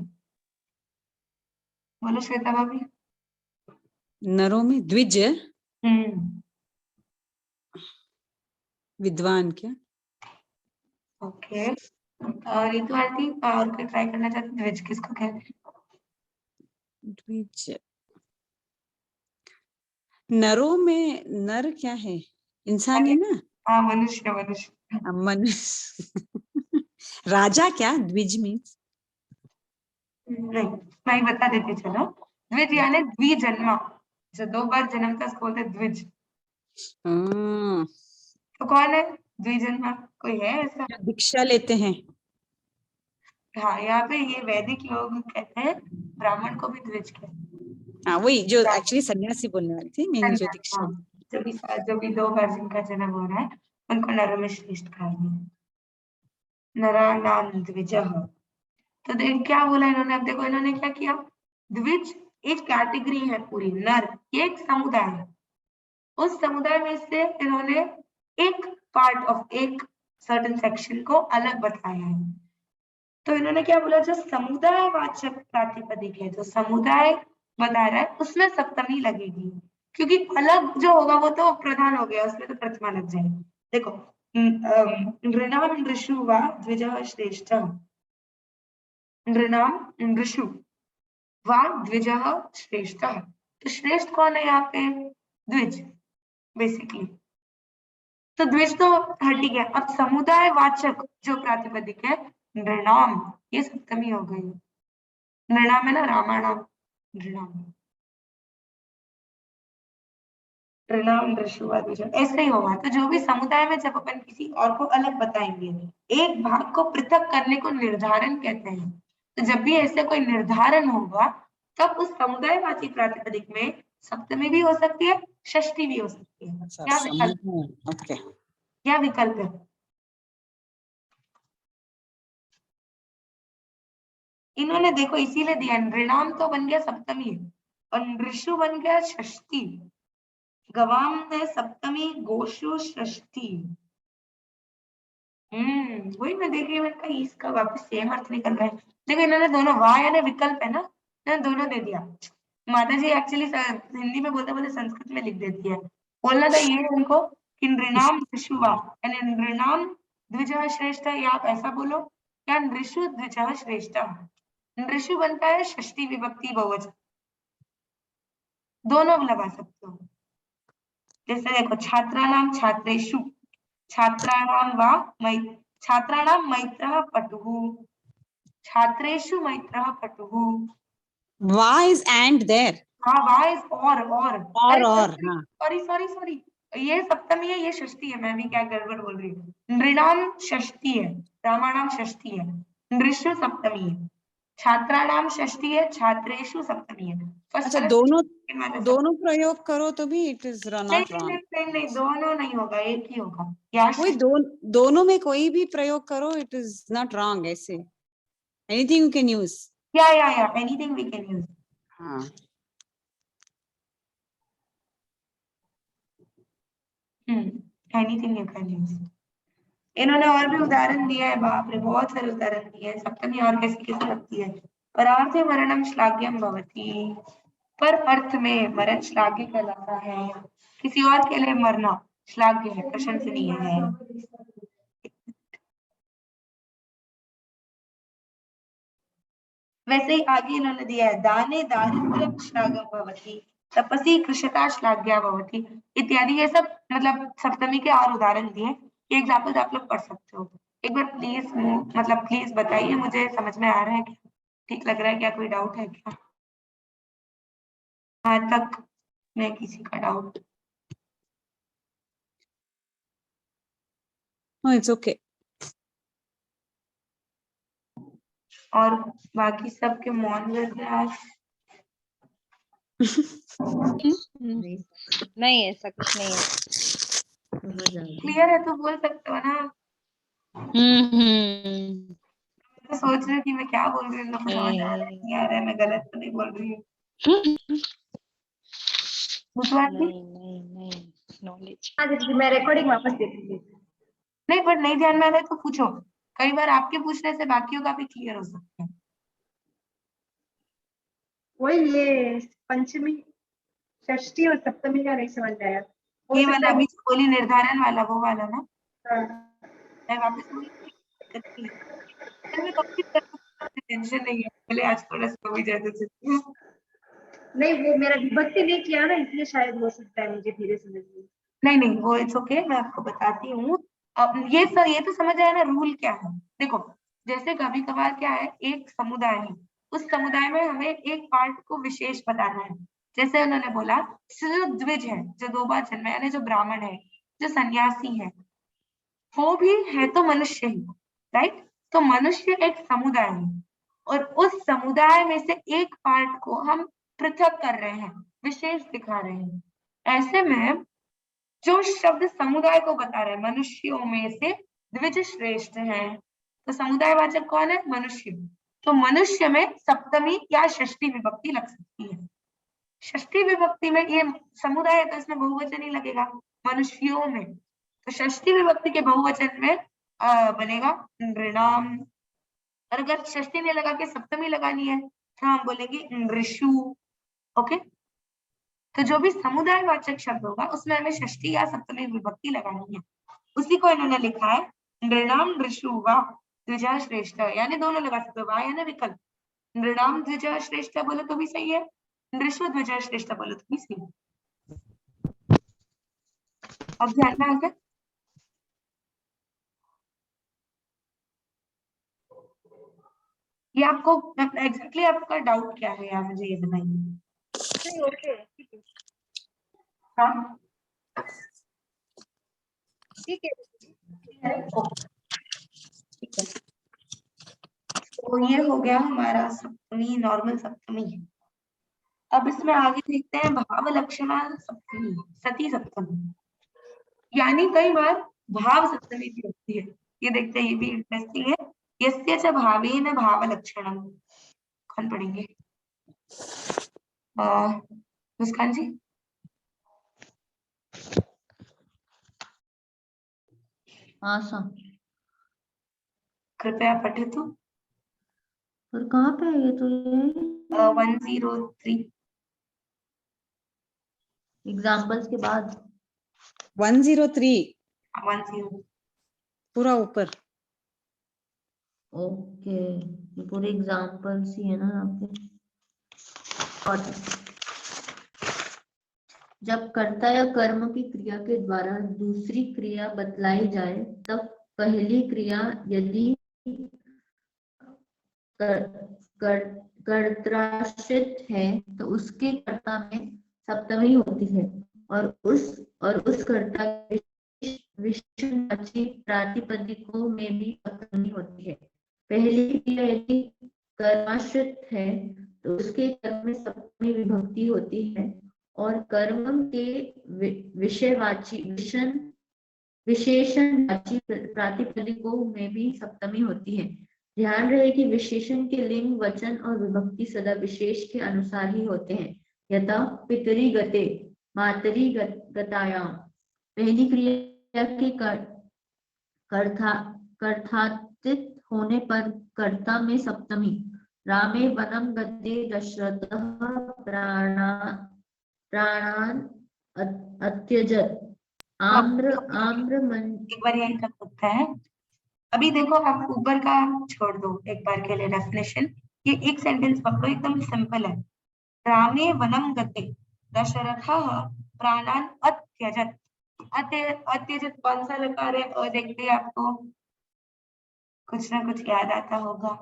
बोलो श्वेता भाभी। नरों में द्विज विद्वान क्या? ओके, और रितु आंटी और कोई ट्राई करना चाहते? द्विज किसको कहते हैं? द्विज, नरों में नर क्या है? इंसान है ना? हाँ, मनुष्य, मनुष्य। मनुष्य। राजा क्या द्विज मीन्स? नहीं, मैं ही बता देती, चलो। द्विज यानी द्विजन्मा, जो दो बार जन्मता उसको बोलते हैं द्विज। तो कौन है द्विजन्मा? कोई है ऐसा? जो दीक्षा लेते हैं। हाँ, यहाँ पे ये वैदिक लोग कहते हैं, ब्राह्मण को भी द्विज कहते हैं। हाँ, वही जो एक्चुअली सन्यासी बोलने वाली थी, मैंने जो दीक्षा। हाँ, जो भी दो बार जिनका जन्म हो रहा है उनको नरों में श्रेष्ठ कहा गया, नराणाम द्विजः। तो देख क्या बोला इन्होंने, अब देखो इन्होंने क्या किया, द्विज एक कैटेगरी है पूरी, नर ये एक समुदाय है, उस समुदाय में से इन्होंने एक पार्ट ऑफ एक सर्टेन सेक्शन को अलग बताया है। तो इन्होंने क्या बोला, जो समुदायवाचक प्रातिपदिक है, जो समुदाय बता रहा है उसमें सप्तमी लगेगी, क्योंकि अलग जो होगा वो तो प्रधान हो गया, उसमें तो प्रथमा लग जाएगी। देखो नृणाम नृषु वा द्विजः श्रेष्ठः, नृणाम नृषु वा द्विजः श्रेष्ठः, तो श्रेष्ठ कौन है यहाँ पे, द्विज बेसिकली। तो द्विज तो हट ही गया। अब समुदायवाचक जो प्रातिपदिक है नृणाम, ये सप्तमी हो गई। नृणाम है ना, रामाणाम, नृणाम, नृणाम नृषु ऐसे ही होगा। तो जो भी समुदाय में जब अपन किसी और को अलग बताएंगे, एक भाग को पृथक करने को निर्धारण कहते हैं। तो जब भी ऐसे कोई निर्धारण होगा तब उस समुदायवाची प्रातिपदिक में सप्तमी भी हो सकती है, षष्ठी भी हो सकती है, या विकल्प, ओके, या विकल्प है। इन्होंने देखो इसीलिए दिया, नृणाम तो बन गया सप्तमी और नृषु बन गया षष्ठी, गवाम है सप्तमी, गोशु षष्ठी। वही मैं देख रही हूँ, मैंने इसका वापस सेम अर्थ निकल रहा है। देखो इन्होंने दोनों, वाह यानी विकल्प है ना, इन्होंने दोनों दे दिया। माता जी एक्चुअली हिंदी में बोलते बोलते संस्कृत में लिख देती है। बोलना था ये उनको कि नृणाम नृषु वा, यानी नृणाम द्विजः श्रेष्ठ, या आप ऐसा बोलो, या नृषु द्विजः श्रेष्ठ। नृषु बनता है षष्ठी विभक्ति बहुवचन, दोनों लगा सकते हो। जैसे देखो छात्राणाम छात्रेषु, छात्राणाम वा छात्राणां मैत्रः पटुः, छात्रेषु मैत्रः पटुः। वा इज एंड देयर, हाँ, वा इज और हाँ, सॉरी ये सप्तमी है, ये षष्ठी है, मैं भी क्या गड़बड़ बोल रही हूँ। नृणाम षष्ठी है, रामाणाम षष्ठी है, नृषु सप्तमी है, छात्राणाम षष्ठी है, छात्रेषु सप्तमी है। अच्छा, दोनों प्रयोग करो तो भी इट इज नॉट रॉन्ग। नहीं, दोनों नहीं होगा, एक ही होगा। या कोई दोनों में कोई भी प्रयोग करो, इट इज नॉट रॉन्ग। ऐसे एनीथिंग यू कैन यूज, या एनीथिंग वी कैन यूज। हाँ। Anything you can use. इन्होंने और भी उदाहरण दिया है, बाप रे बहुत सारे उदाहरण दिए हैं। सप्तमी और कैसे कैसे लगती है। परार्थे मरणम श्लाघ्यम भवति, पर अर्थ में मरण श्लाघ्य कहलाता है, किसी और के लिए मरना श्लाघ्य है, प्रशंसनीय है। वैसे ही आगे इन्होंने दिया है, दाने दारिद्र्यम श्लाघ्यम भवति, तपसी कृशता श्लाघ्या भवति इत्यादि। ये सब मतलब सप्तमी के और उदाहरण दिए, ये एग्जाम्पल आप लोग पढ़ सकते हो। एक बार प्लीज मतलब प्लीज बताइए, मुझे समझ में आ रहा है क्या, ठीक लग रहा है क्या, कोई डाउट है क्या आज तक में किसी का डाउट? It's okay. और बाकी सबके मौन रहते हैं आज। नहीं ऐसा कुछ नहीं है। क्लियर है तो बोल सकते हो ना। तो सोच रही थी मैं क्या बोल रही हूँ, लोग को समझ आ रहा है नहीं आ रहा है, मैं गलत तो नहीं बोल रही हूँ। नहीं नॉलेज। मैं रिकॉर्डिंग वापस देखूंगी। नहीं, पर नहीं ध्यान में आ रहा है तो पूछो, कई बार आपके पूछने से बाकियों का भी क्लियर हो सकता है। वही ये पंचमी षष्ठी और सप्तमी का नहीं समझ आया। ये वाला अभी बोली निर्धारण वाला, वो वाला ना, मैं वापस बोली, टेंशन नहीं है, पहले आज थोड़ा सा भी ज्यादा से। नहीं, वो मेरा विभक्ति नहीं किया ना, इसलिए शायद हो सकता है मुझे धीरे समझ में। नहीं वो इट्स ओके, मैं आपको बताती हूँ। अब ये तो समझ आया ना रूल क्या है। देखो जैसे कभी कभार क्या है, एक समुदाय है, उस समुदाय में हमें एक पार्ट को विशेष बताना है। जैसे उन्होंने बोला जो द्विज है, जो 2 बार जन्मे, यानी जो ब्राह्मण है, जो सन्यासी है, वो भी है तो मनुष्य ही, राइट। तो मनुष्य एक समुदाय है और उस समुदाय में से एक पार्ट को हम पृथक कर रहे हैं, विशेष दिखा रहे हैं। ऐसे में जो शब्द समुदाय को बता रहे हैं, मनुष्यों में से द्विज श्रेष्ठ है, तो समुदायवाचक कौन है, मनुष्य। तो मनुष्य में सप्तमी या षष्ठी विभक्ति लग सकती है। षष्ठी विभक्ति में ये समुदाय है तो इसमें बहुवचन ही लगेगा, मनुष्यों में। तो षष्ठी विभक्ति के बहुवचन में बनेगा नृणाम, और अगर षष्ठी नहीं लगा के सप्तमी लगानी है तो हम बोलेंगे नृषु। ओके, तो जो भी समुदायवाचक शब्द होगा उसमें हमें षष्ठी या सप्तमी विभक्ति लगानी है। उसी को इन्होंने लिखा है नृणाम नृषु वा द्विजा श्रेष्ठ, यानी दोनों लगा सकते हो, वा यानी विकल्प। नृणाम द्विजा श्रेष्ठ बोले तो भी सही है, नृषु द्विजा श्रेष्ठ बोले तो भी सही है। अब ध्यान में आगे ये आपको एग्जैक्टली आपका डाउट क्या है यार, मुझे ये बताइए। नहीं, ओके, ठीक है, हाँ ठीक है। ठीक है, तो ये हो गया हमारा सप्तमी, नॉर्मल सप्तमी। अब इसमें आगे देखते हैं भाव लक्षणा सप्तमी, सती सप्तमी, यानी कई बार भाव सप्तमी भी होती है। ये देखते हैं, ये भी इंटरेस्टिंग है। यस्य च भावेन भाव लक्षणम, कौन पढ़ेंगे? मुस्कान जी। हाँ सर। कृपया पठतु। और कहाँ पे है ये? तो ये 103 एग्जाम्पल्स के बाद 103 10 पूरा ऊपर। ओके, ये पूरे एग्जाम्पल्स ही है ना यहाँ पे। और जब कर्ता या कर्म की क्रिया के द्वारा दूसरी क्रिया बतलाई जाए तब पहली क्रिया यदि कर्त्राश्रित है तो उसके कर्ता में सप्तमी होती है और उस कर्ता विषयवाची प्रातिपदिकों में भी सप्तमी होती है। पहली क्रिया यदि कर्माश्रित है तो उसके कर्म में सप्तमी विभक्ति होती है और कर्म के विषयवाची विशेषणवाची प्रातिपदिकों में भी सप्तमी होती है। ध्यान रहे कि विशेषण के लिंग, वचन और विभक्ति सदा विशेष के अनुसार ही होते हैं। यथा पितरी गते, मातरी गतायाम। पहली क्रिया के कर्तातीत होने पर कर्ता में सप्तमी। रामे वनम गते दशरथः प्राणान अत्यजत। एक बार यही कर सकता है। अभी देखो, आप ऊपर का छोड़ दो एक बार के लिए डेफिनेशन, ये एक सेंटेंस पकड़ो, एकदम सिंपल है। रामे वनम गते दशरथः प्राणान अत्यजत। अत्यजत कौन सा लकार है? और देखते हैं आपको कुछ ना कुछ याद आता होगा।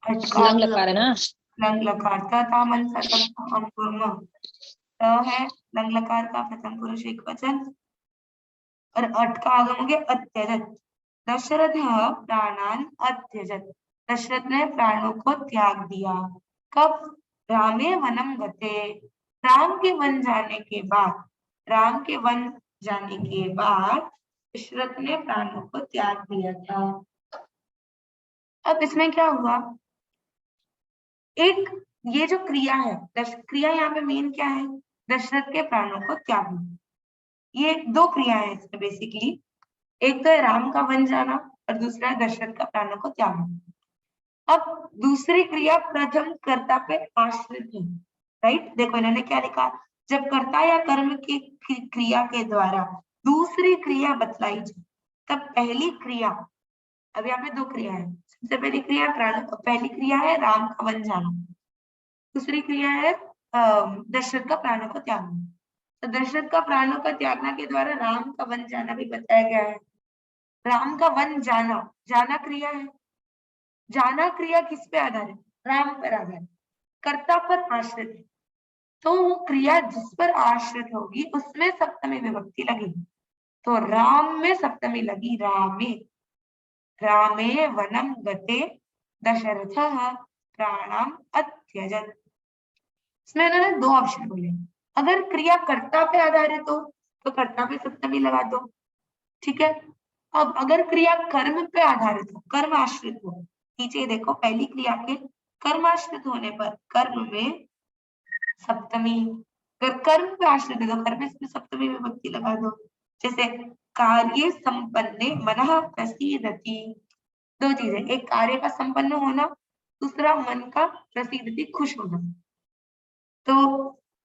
लंग लकार है ना? लंग लकार है, लंग लकार का प्रथम पुरुष एक वचन और अट का आगम हो गया अत्यजत। दशरथ प्राणान अत्यजत, दशरथ ने प्राणों को त्याग दिया। कब? रामे वनम गते, राम के वन जाने के बाद। राम के वन जाने के बाद दशरथ ने प्राणों को त्याग दिया था। अब इसमें क्या हुआ, एक ये जो क्रिया है, क्रिया यहाँ पे मेन क्या है? दशरथ के प्राणों को त्यागना। ये दो क्रिया है इसमें बेसिकली, एक तो है राम का वन जाना और दूसरा है दशरथ का प्राणों को त्यागना। अब दूसरी क्रिया प्रथम कर्ता पे आश्रित है, राइट? देखो इन्होंने क्या लिखा, जब कर्ता या कर्म की क्रिया के द्वारा दूसरी क्रिया बतलाई जाए तब पहली क्रिया, अब यहाँ पे दो क्रिया है। सबसे पहली क्रिया पहली क्रिया है राम का वन जाना, दूसरी क्रिया है दशरथ का प्राणों को त्यागना। तो दशरथ का प्राणों का त्यागना के द्वारा राम का वन जाना भी बताया गया है। राम का वन जाना, जाना क्रिया है। जाना क्रिया किस पे आधारित? राम पर आधारित, कर्ता पर आश्रित है। तो वो क्रिया जिस पर आश्रित होगी उसमें सप्तमी विभक्ति लगेगी। तो राम में सप्तमी लगी, रामे। रामे वनम गते दशरथः प्राणाम अत्यजत। इसमें इन्होंने दो ऑप्शन बोले, अगर क्रिया कर्ता पे आधारित हो तो कर्ता पे सप्तमी लगा दो, ठीक है। अब अगर क्रिया कर्म पे आधारित हो, कर्म आश्रित हो, नीचे देखो पहली क्रिया के कर्माश्रित होने पर कर्म में सप्तमी, अगर कर्म पे आश्रित है तो कर्म में सप्तमी विभक्ति लगा दो। जैसे कार्ये संपन्ने मनः प्रसीदति, दो चीजें, एक कार्य का संपन्न होना, दूसरा मन का प्रसिद्धि खुश होना। तो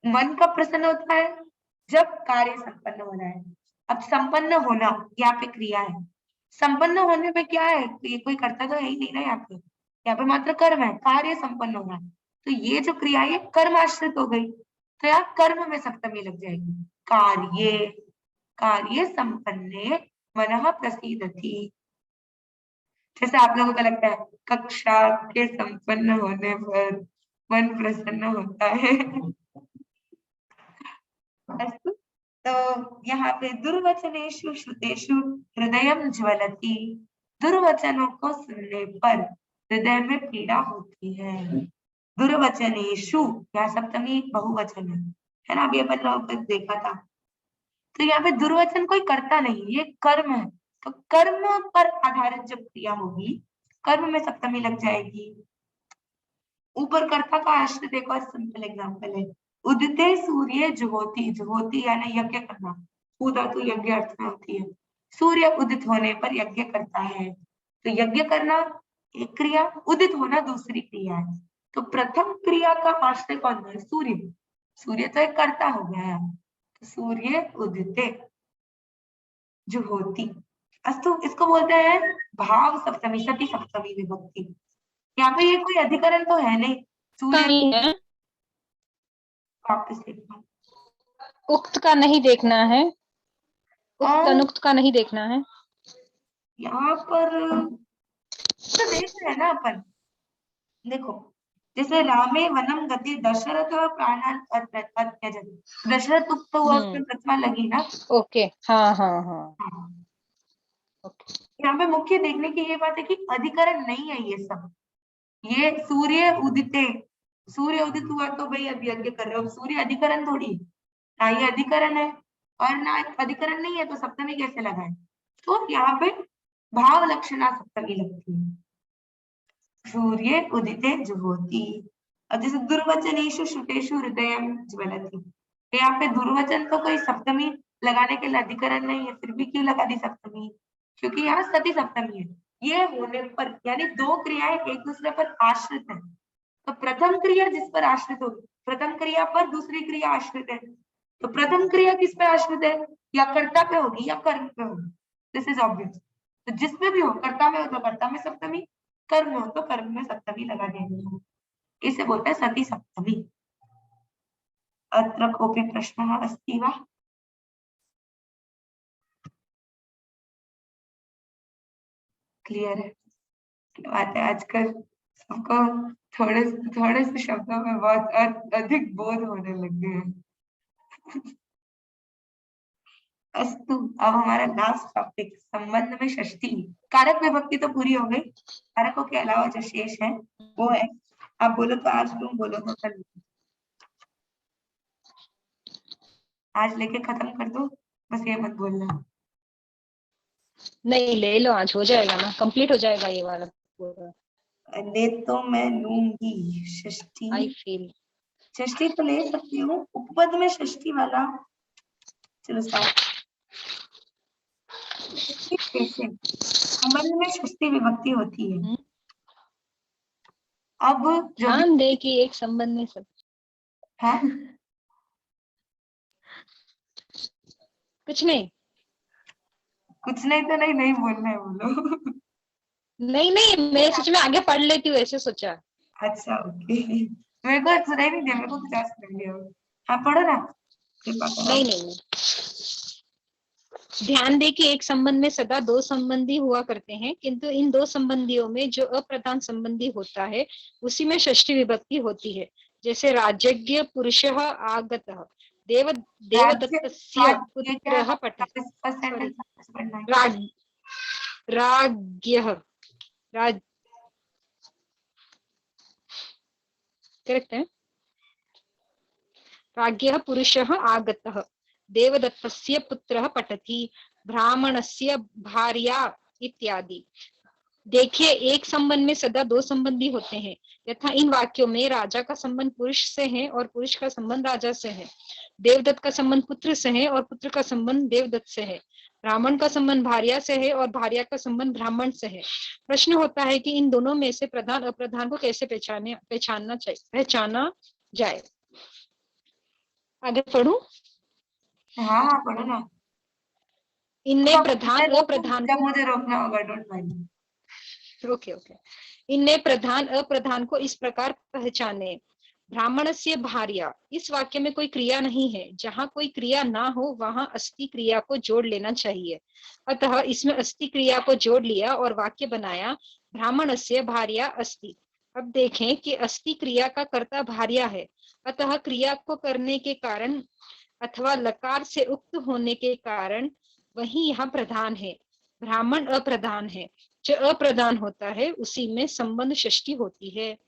मन का प्रसन्न होता है जब कार्य संपन्न होना है। अब संपन्न होना यहाँ पे क्रिया है, संपन्न होने पे क्या है, तो ये कोई करता तो है ही नहीं ना, यहाँ पे मात्र कर्म है, कार्य संपन्न होना है। तो ये जो क्रिया है कर्म आश्रित हो गई, तो यहाँ कर्म में सप्तमी लग जाएगी। कार्य, कार्य संपन्ने मनः प्रसीदति। जैसे आप लोगों को लगता है कक्षा के संपन्न होने पर मन प्रसन्न होता है। अस्तु, तो यहाँ पे दुर्वचनेषु श्रुतेषु हृदयं ज्वलति। दुर्वचनों को सुनने पर हृदय में पीड़ा होती है। दुर्वचनेषु, यहाँ सप्तमी बहुवचन है ना, अभी अपन लोगों को देखा था। तो यहाँ पे दुर्वचन कोई करता नहीं, ये कर्म है। तो कर्म पर आधारित जब क्रिया होगी, कर्म में सप्तमी लग जाएगी। ऊपर कर्ता का आश्रित एक और सिंपल एग्जांपल है, उदिते सूर्य जुहोति। जुहोति यानी यज्ञ करना, ऊ धातु यज्ञ अर्थ में होती है। सूर्य उदित होने पर यज्ञ करता है। तो यज्ञ करना एक क्रिया, उदित होना दूसरी क्रिया है। तो प्रथम क्रिया का आश्रय कौन है, सूर्य। सूर्य तो एक कर्ता हो गया, तो सूर्य उदिते जुहोति। अस्तु, इसको बोलते हैं भाव सप्तमी, सती सप्तमी विभक्ति। यहाँ पे ये कोई अधिकरण तो है नहीं, सूर्य है, वापस देखना, उक्त का नहीं देखना है, उक्त अनुक्त का नहीं देखना है। यहाँ पर तो देख रहे हैं ना अपन, देखो जैसे रामे वनम गति दशरथ प्राणान अत्यजन, दशरथ उक्त तो हुआ, उसमें प्रतिमा लगी ना। ओके, हाँ हाँ हाँ, ओके। यहाँ पे मुख्य देखने की ये बात है कि अधिकरण नहीं है ये सब। ये सूर्य उदिते, सूर्य उदित हुआ तो भाई अब यज्ञ कर रहे हो, सूर्य अधिकरण थोड़ी ना, ये अधिकरण है और ना अधिकरण नहीं है, तो सप्तमी कैसे लगाए। तो यहाँ पे भाव लक्षणा सप्तमी लगती है, सूर्य उदिते जुहोति। अब जैसे दुर्वचनेषु श्रुतेषु हृदयं ज्वलति, तो यहाँ पे दुर्वचन तो कोई सप्तमी लगाने के लिए अधिकरण नहीं है, फिर भी क्यों लगा दी सप्तमी, क्योंकि यहाँ सती सप्तमी है। ये होने पर यानी दो क्रियाएं एक दूसरे पर आश्रित है, तो प्रथम क्रिया जिस पर आश्रित होगी, प्रथम क्रिया पर दूसरी क्रिया आश्रित है, तो प्रथम क्रिया किस पे आश्रित है, या कर्ता पे होगी या कर्म पे होगी। This is obvious. तो जिसमें भी हो, कर्ता में हो तो कर्ता में सप्तमी, कर्म हो तो कर्म में सप्तमी लगा देंगे, इसे बोलते हैं सती सप्तमी। अत्र कोऽपि प्रश्नः अस्ति वा? क्लियर है? क्या बात है, आजकल सबको थोड़े से शब्दों में बहुत अधिक बोध होने लग गए हैं। अस्तु, अब हमारा लास्ट टॉपिक संबंध में षष्ठी। कारक विभक्ति तो पूरी हो गई, कारकों के अलावा जो शेष है वो है, आप बोलो तो आज, तुम बोलो तो कल, आज लेके खत्म कर दो, बस ये मत बोलना। नहीं, ले लो, आज हो जाएगा ना, कंप्लीट हो जाएगा ये वाला पूरा। ले तो मैं लूंगी षष्ठी, आई फील षष्ठी तो ले सकती हूँ, उपपद में षष्ठी वाला, चलो साथ कैसे संबंध में षष्ठी विभक्ति होती है। अब जो ध्यान दे कि एक संबंध में सब है कुछ नहीं तो नहीं बोलना है, बोलो। नहीं, मैं सच में आगे पढ़ लेती हूँ ऐसे सोचा। अच्छा ओके, मेरे को सुनाई नहीं दिया, मेरे को 50 सुनाई दिया। हाँ पढ़ो ना। नहीं, ध्यान दे कि एक संबंध में सदा दो संबंधी हुआ करते हैं, किंतु इन दो संबंधियों में जो अप्रधान संबंधी होता है उसी में षष्ठी विभक्ति होती है। जैसे राजज्ञ पुरुषः आगतः, देवदत्तस्य पुत्रः पठति। राज्ञः, करेक्ट है, राज्ञः पुरुषः आगतः, देवदत्तस्य पुत्रः पठति, ब्राह्मणस्य भार्या इत्यादि। देखिए, एक संबंध में सदा दो संबंधी होते हैं, यथा इन वाक्यों में राजा का संबंध पुरुष से है और पुरुष का संबंध राजा से है, देवदत्त का संबंध पुत्र से है और पुत्र का संबंध देवदत्त से है। ब्राह्मण का संबंध भार्या से है और भार्या का संबंध ब्राह्मण से है। प्रश्न होता है कि इन दोनों में से प्रधान अप्रधान को कैसे पहचाना जाए। आगे पढ़ूं? हाँ पढ़ो ना। इनमें प्रधान अप्रधान जब को, मुझे रोकना होगा डोंट माइंड। ओके ओके, इनमें प्रधान अप्रधान को इस प्रकार पहचाने। ब्राह्मणस्य भार्या, इस वाक्य में कोई क्रिया नहीं है। जहां कोई क्रिया ना हो वहां अस्ति क्रिया को जोड़ लेना चाहिए। अतः इसमें अस्ति क्रिया को जोड़ लिया और वाक्य बनाया ब्राह्मणस्य भार्या अस्ति। अब देखें कि अस्ति क्रिया का कर्ता भार्या है, अतः क्रिया को करने के कारण अथवा लकार से उक्त होने के कारण वही यहाँ प्रधान है। ब्राह्मण अप्रधान है। जो अप्रधान होता है उसी में संबंध षष्ठी होती है।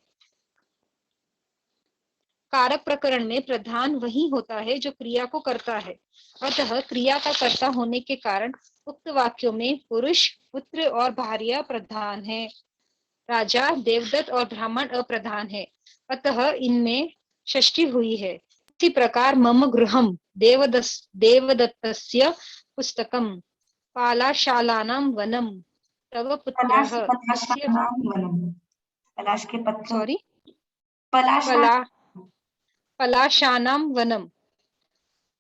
कारक प्रकरण में प्रधान वही होता है जो क्रिया को करता है। अतः क्रिया का कर्ता होने के कारण उक्त वाक्यों में पुरुष, पुत्र और भार्या प्रधान है। राजा, देवदत्त और ब्राह्मण अप्रधान है, अतः इनमें षष्ठी हुई है। इसी प्रकार मम गृहम देवदत्तस्य पुस्तकम पालाशालानां वनम तव पुत्रः तस्य, पलाश के पत्र, सॉरी, पलाशा पलाशानां वनम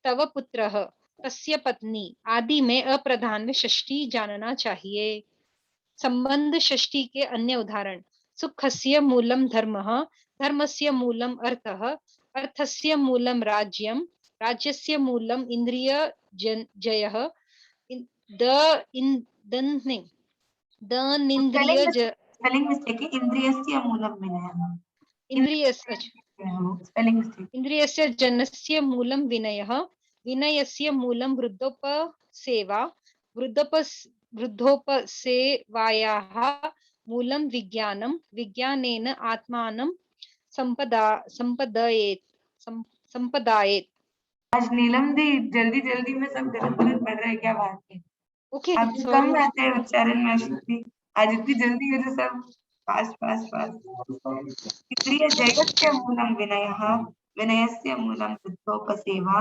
तव पुत्रः तस्य पत्नी आदि में अप्रधान में षष्ठी जानना चाहिए। संबंध षष्ठी के अन्य उदाहरण: सुखस्य मूलम धर्मः, धर्मस्य मूलम अर्थः, अर्थस्य मूलम राज्यम, राज्यस्य मूलम इंद्रिय जयः, स्पेलिंग मिस्टेक है, इंद्रियस्य मूलम विनयः, स्पेलिंग मिस्टेक। इंद्रियस्य जनस्य मूलम विनयः, विनयस्य मूलम वृद्धोपसेवा, वृद्धोपसेवायाः मूलम विज्ञानम, विज्ञानेन आत्मानं संपदायेत। आज नीलम दी जल्दी जल्दी में सब गलत गलत पढ़ रहे हैं, क्या बात है? ओके, आप तो कम आते हैं उच्चारण में अश्विनी, आज इतनी जल्दी है तो सब फास्ट फास्ट फास्ट। इंद्रिय जयस्य मूलम विनयः, विनयस्य मूलम वृद्धोपसेवा,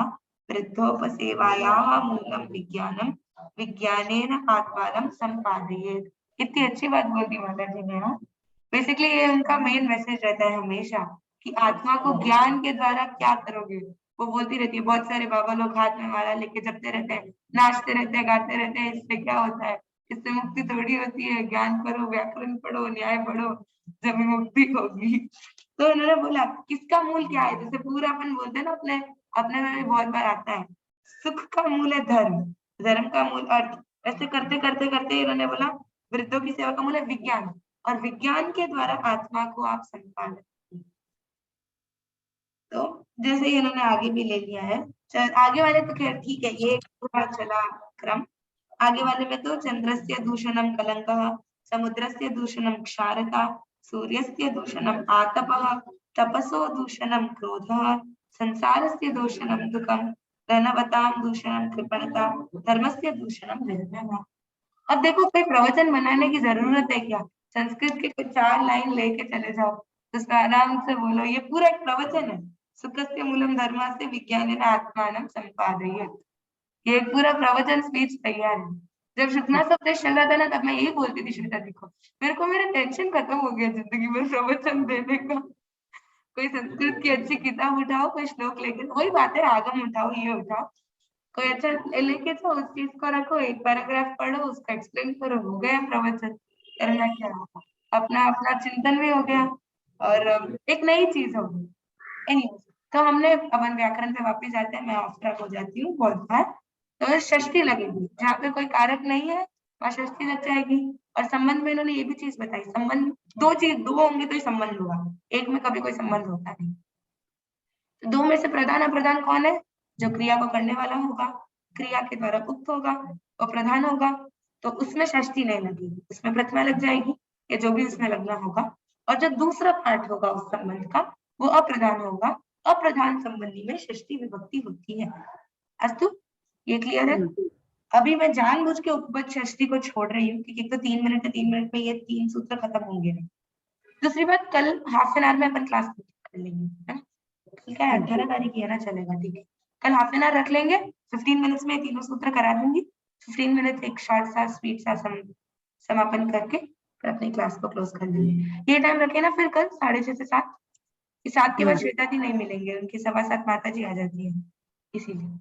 वृद्धोपसेवायाः मूलम विज्ञानम, विज्ञानेन आत्मानं संपादयेत्। इतनी अच्छी बात बोल दी माता जी ने। बेसिकली ये उनका मेन मैसेज रहता है हमेशा कि आत्मा को ज्ञान के द्वारा क्या करोगे। वो बोलती रहती है, बहुत सारे बाबा लोग हाथ में माला लेके जपते रहते हैं, नाचते रहते हैं, गाते रहते हैं, इससे क्या होता है? इससे मुक्ति थोड़ी होती है। ज्ञान पढ़ो, व्याकरण पढ़ो, न्याय पढ़ो, जब मुक्ति होगी। तो उन्होंने बोला किसका मूल क्या है? जैसे पूरा अपन बोलते हैं ना, अपने अपने में भी बहुत बार आता है, सुख का मूल है धर्म, धर्म का मूल अर्थ। ऐसे करते करते करते इन्होंने बोला वृद्धों की सेवा का मूल है विज्ञान, और विज्ञान के द्वारा आत्मा को आप संपादन। तो जैसे इन्होंने आगे भी ले लिया है, आगे वाले तो खैर ठीक है, ये पूरा चला क्रम। आगे वाले में तो चंद्रस्य दूषणम कलंकः, समुद्रस्य दूषणम क्षारता, सूर्यस्य दूषणम आतपः, तपसो दूषणम क्रोधः, संसारस्य दूषणम दुःखम, धनवतां दूषणम कृपणता, धर्मस्य दूषणम निर्धनः। अब देखो कोई प्रवचन बनाने की जरूरत है क्या? संस्कृत के कुछ 4 लाइन लेके चले जाओ, उसमें आराम से बोलो, ये पूरा एक प्रवचन है। सुखस्य मूलम धर्मस्य विज्ञानेन आत्मानं संपादयेत्। ये एक पूरा प्रवचन स्पीच तैयार है। जब सुखना सप्ताह चल रहा था ना, तब मैं यही बोलती थी श्वेता जी को, मेरे को मेरा टेंशन खत्म हो गया जिंदगी में प्रवचन देने का। कोई संस्कृत की अच्छी किताब उठाओ, कोई श्लोक लेके, वही बात है, आगम उठाओ, ये उठाओ, कोई अच्छा लेके जाओ, उस चीज को रखो, एक पैराग्राफ पढ़ो, उसका एक्सप्लेन करो, हो गया प्रवचन। करना क्या होगा, अपना अपना चिंतन भी हो गया और एक नई चीज होगी। एनीवेज, तो हमने अपन व्याकरण पे वापस जाते हैं, मैं ऑफ ट्रैक हो जाती हूँ बहुत बार। तो षष्ठी लगेगी, जहाँ पे कोई कारक नहीं है वहां षष्ठी लग जाएगी। और संबंध में इन्होंने ये भी चीज बताई, संबंध दो होंगे तो ही संबंध होगा, एक में कभी कोई संबंध होता नहीं। तो दो में से प्रधान अप्रधान कौन है? जो क्रिया को करने वाला होगा, क्रिया के द्वारा उक्त होगा, वो प्रधान होगा, तो उसमें षष्ठी नहीं लगेगी, उसमें प्रथमा लग जाएगी, या जो भी उसमें लगना होगा। और जो दूसरा पार्ट होगा उस संबंध का, वो अप्रधान होगा। अप्रधान संबंधी में षष्ठी विभक्ति होती है। अस्तु, ये क्लियर है? अभी मैं जानबूझ के उपपद षष्ठी को छोड़ रही हूँ, क्योंकि तो 3 मिनट है, 3 मिनट में ये 3 सूत्र खत्म होंगे नहीं। दूसरी बात, कल हाफ एन आवर में अपन क्लास कर लेंगे, है? ठीक है, 18 तारीख है ना, चलेगा, ठीक है। कल हाफ एन आवर रख लेंगे, 15 मिनट्स में तीनों सूत्र करा दूंगी। 15 मिनट एक शॉर्ट सा स्वीट सा समापन करके फिर अपनी क्लास को क्लोज कर देंगे। ये टाइम रखे ना फिर कल 6:30 से 7, 7 के बाद श्वेता जी नहीं मिलेंगे, उनकी 7:15 माता जी आ जाती है इसीलिए।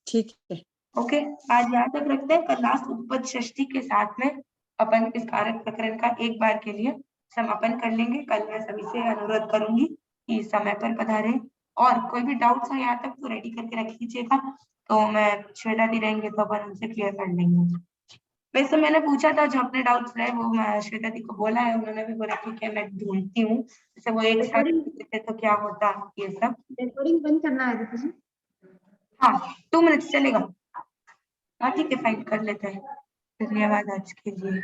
ठीक है। ओके, आज यहाँ तक रखते हैं। कल लास्ट उपपद षष्ठी के साथ में अपन इस कारक प्रकरण का एक बार के लिए समापन कर लेंगे। कल मैं सभी से अनुरोध करूंगी कि समय पर पधारें, और कोई भी डाउट्स हो यहाँ तक तो रेडी करके रख लीजिएगा, तो मैं श्वेता दी रहेंगे तो अपन उनसे क्लियर कर लेंगे। वैसे मैंने पूछा था, जो अपने डाउट्स रहे वो मैं श्वेता दी को बोला है, उन्होंने भी बोला ठीक है मैं ढूंढती हूँ, जैसे वो एक साथ देते तो क्या होता ये सब। रिकॉर्डिंग बंद करना है दीदी जी। हाँ 2 मिनट चलेगा। हाँ ठीक है, फाइन कर लेते हैं। धन्यवाद आज के लिए।